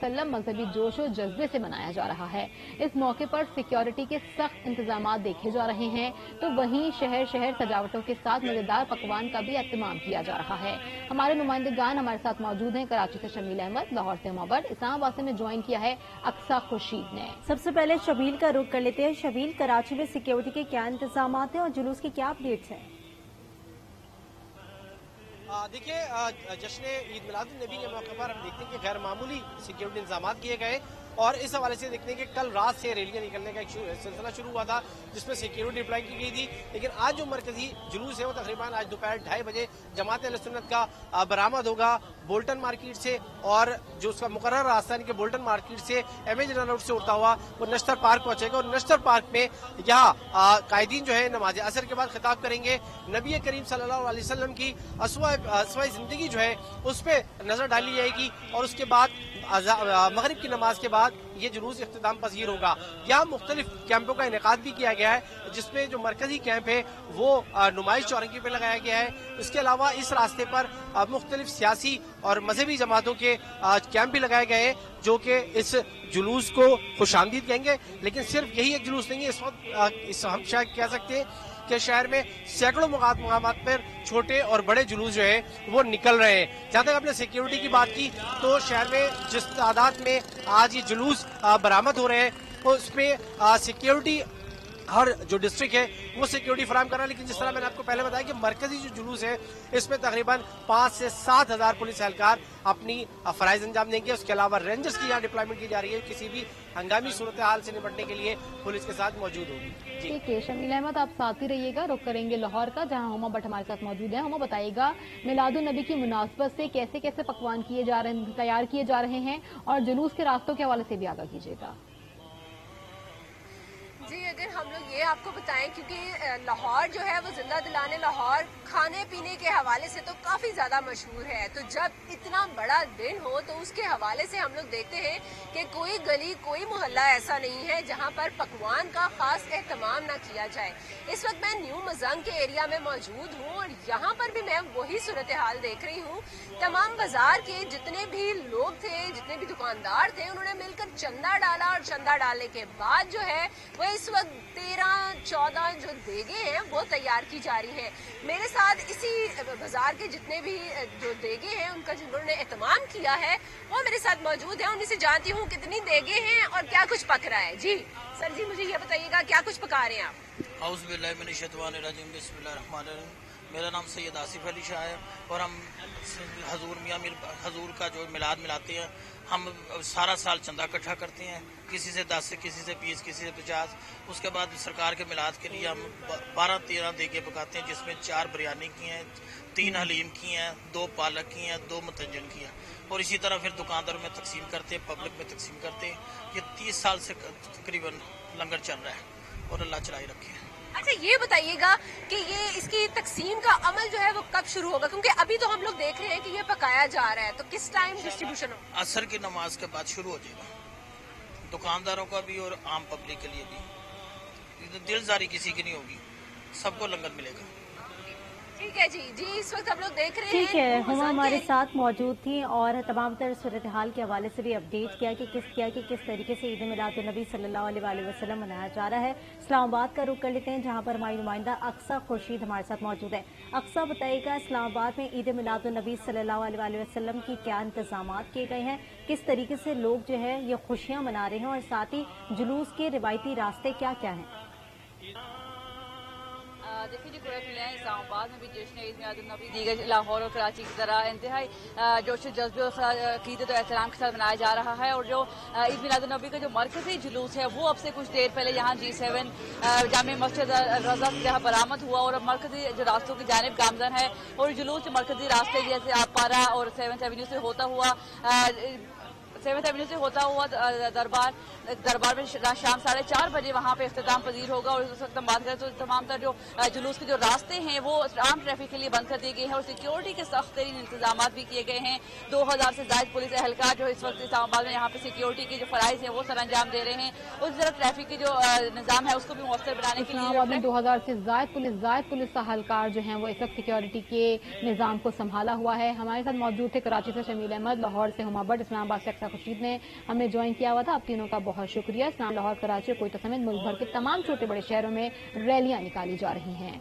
वसल्लम मजहबी जोश और जज्बे से मनाया जा रहा है। इस मौके पर सिक्योरिटी के सख्त इंतजाम देखे जा रहे हैं, तो वहीं शहर शहर सजावटों के साथ मजेदार पकवान का भी एहतमाम किया जा रहा है। हमारे नुमाइंदगान हमारे साथ मौजूद हैं। कराची से शमील अहमद, लाहौर से हुमा भट्ट, इस्लामाबाद से ज्वाइन किया है अक्सा खुर्शीद ने। सबसे पहले शबील का रुख कर लेते हैं। शबील, कराची में सिक्योरिटी के क्या इंतजाम हैं और जुलूस की क्या अपडेट्स हैं? देखिए, जश्न ईद मिलादुन्नबी के मौके पर हम देखते हैं कि गैर मामूली सिक्योरिटी इंतजाम किए गए और इस हवाले से देखते हैं कि कल रात से रैलियां निकलने का एक सिलसिला शुरू हुआ था जिसमें सिक्योरिटी डिप्लॉय की गई थी, लेकिन आज जो मरकजी जुलूस है वो तकरीबन आज दोपहर 2:30 बजे जमात अहले सुन्नत का बरामद होगा बोल्टन मार्केट से, और जो उसका मुकर्रर रास्ता है कि बोल्टन मार्केट से एमए जनरल रोड से उड़ता हुआ वो नश्तर पार्क पहुंचेगा और नश्तर पार्क में यहाँ कायदीन जो है नमाज असर के बाद खिताब करेंगे। नबी करीम सल्लल्लाहु अलैहि वसल्लम की अस्वा जिंदगी जो है उस पर नजर डाली जाएगी और उसके बाद मगरिब की नमाज के बाद ये जुलूस इख्तिताम पजीर होगा। यहाँ मुख्तलिफ कैंपों का इनेकाद भी किया गया है, जिसमें जो मरकजी कैंप है वो नुमाइश चौरंगी पे लगाया गया है। इसके अलावा इस रास्ते पर मुख्तलिफ सियासी और मजहबी जमातों के कैंप भी लगाए गए हैं जो कि इस जुलूस को खुशामदीद कहेंगे। लेकिन सिर्फ यही एक जुलूस नहीं है, इस वक्त हम शायद कह सकते हैं कि शहर में सैकड़ों मुकामात पर छोटे और बड़े जुलूस जो है वो निकल रहे हैं। जहाँ तक आपने सिक्योरिटी की बात की तो शहर में जिस तादाद में आज ये जुलूस बरामद हो रहे हैं उसमें सिक्योरिटी हर जो डिस्ट्रिक्ट है वो सिक्योरिटी फराहम कर रहा है। लेकिन जिस तरह मैंने आपको पहले बताया कि मरकजी जो जुलूस है इसमें तकरीबन 5 से 7 हजार पुलिस एहलकार अपनी फराइज अंजाम देंगे। उसके अलावा रेंजर्स की यहाँ डिप्लॉयमेंट की जा रही है, किसी भी हंगामी सूरत हाल से निपटने के लिए पुलिस के साथ मौजूद होगी। ठीक है शमील अहमद, आप साथ ही रहिएगा। रुख करेंगे लाहौर का, जहां हुमा भट्ट हमारे साथ मौजूद है। हुमा, बताइएगा मिलादुन्नबी की मुनासबत से कैसे कैसे पकवान तैयार किए जा रहे हैं और जुलूस के रास्तों के हवाले से भी आगाह कीजिएगा। जी, अगर हम लोग ये आपको बताएं, क्योंकि लाहौर जो है वो जिंदा दिलाने लाहौर खाने पीने के हवाले से तो काफी ज्यादा मशहूर है, तो जब इतना बड़ा दिन हो तो उसके हवाले से हम लोग देखते हैं कि कोई गली कोई मोहल्ला ऐसा नहीं है जहां पर पकवान का खास एहतमाम ना किया जाए। इस वक्त मैं न्यू मजंग के एरिया में मौजूद हूँ और यहाँ पर भी मैं वही सूरत हाल देख रही हूँ। तमाम बाजार के जितने भी लोग थे, जितने भी दुकानदार थे, उन्होंने मिलकर चंदा डाला और चंदा डालने के बाद जो है वो इस वक्त 13-14 जो देगे हैं वो तैयार की जा रही है। मेरे साथ इसी बाजार के जितने भी जो देगे हैं उनका जिन्होंने एहतमाम किया है वो मेरे साथ मौजूद है। उन्हीं से जानती हूँ कितनी देगे हैं और क्या कुछ पक रहा है। जी सर जी, मुझे ये बताइएगा क्या कुछ पका रहे हैं आप? औज़ु बिल्लाहि मिनश शैतानिर रजीम, बिस्मिल्लाहिर रहमानिर रहीम। मेरा नाम सैयद आसिफ अली शाह है और हम हजूर मियाँ मीर हजूर का जो मिलाद मिलाते हैं। हम सारा साल चंदा इकट्ठा करते हैं, किसी से 10 किसी से 20 किसी से 50। उसके बाद सरकार के मिलाद के लिए हम 12-13 देगे पकाते हैं, जिसमें 4 बिरयानी की हैं, 3 हलीम की हैं, 2 पालक की हैं, 2 मुतंजन की हैं, और इसी तरह फिर दुकानदारों में तकसीम करते हैं, पब्लिक में तकसीम करते हैं। ये 30 साल से तकरीबन लंगर चल रहा है और अल्लाह चलाई रखे। अच्छा, ये बताइएगा कि ये इसकी तकसीम का अमल जो है वो कब शुरू होगा, क्योंकि अभी तो हम लोग देख रहे हैं कि ये पकाया जा रहा है, तो किस टाइम डिस्ट्रीब्यूशन होगा? असर की नमाज के बाद शुरू हो जाएगा, दुकानदारों का भी और आम पब्लिक के लिए भी। दिलजारी किसी की नहीं होगी, सबको लंगर मिलेगा। ठीक है जी। जी, इस वक्त हम लोग देख रहे हैं ठीक है, हम हमारे साथ मौजूद थी और तमाम तरह सूरत हाल के हवाले से भी अपडेट किया कि किस तरीके से ईद मिलादुन्नबी सल्लल्लाहु अलैहि वसल्लम मनाया जा रहा है। इस्लामाबाद का रुख कर लेते हैं, जहां पर हमारी नुमाइंदा अक्सा खुर्शीद हमारे साथ मौजूद है। अक्सा, बताइएगा इस्लामाबाद में ईद मिलादुन्नबी सल्लल्लाहु अलैहि वसल्लम की क्या इंतजाम किए गए हैं, किस तरीके से लोग जो है ये खुशियां मना रहे हैं और साथ ही जुलूस के रिवायती रास्ते क्या क्या हैं? देखिए जी, पूरा फिलहाल है इस्लामाबाद में भी जश्न ईद मिलादुन्नबी दीगर लाहौर और कराची की तरह इंतहाई जोश जज्बे और अकीदत और एहतराम के साथ मनाया जा रहा है। और जो ईद मिलादुन्नबी का जो मरकजी जुलूस है वो अब से कुछ देर पहले यहाँ G7 जामे मस्जिद रज़ा से जहाँ बरामद हुआ और अब मरकजी जो रास्तों की जानिब गामजन है और जुलूस मरकजी रास्ते जैसे आपारा और 7th एवेन्यू से होता हुआ 7th एवेन्यू से होता हुआ दरबार में शाम 4:30 बजे वहाँ पे इख्तिताम पजीर होगा। और उस वक्त हम बात करें तो तमाम तर जो जुलूस के जो रास्ते हैं वो आम ट्रैफिक के लिए बंद कर दिए गए हैं और सिक्योरिटी के सख्त तरीन इंतजाम भी किए गए हैं। 2000 से ज्यादा पुलिस एहलकार जो इस वक्त इस्लामाबाद में यहाँ पे सिक्योरिटी के जो फराइज है वो सर अंजाम दे रहे हैं। उस तरह ट्रैफिक की जो निजाम है उसको भी मौसर बनाने के लिए इस्लामाबाद में 2000 से ज्यादा पुलिस एहलकार जो है वो इस वक्त सिक्योरिटी के निजाम को संभाला हुआ है। हमारे साथ मौजूद थे कराची से शमील अहमद, लाहौर से हुमा भट्ट, इस्लामाबाद से अक्सा खुर्शीद ने हमें ज्वाइन किया हुआ था। आप तीनों का बहुत शुक्रिया। इस्लाम लाहौर, कराची और कोयटा समेत मुल्क भर के तमाम छोटे बड़े शहरों में रैलियां निकाली जा रही हैं।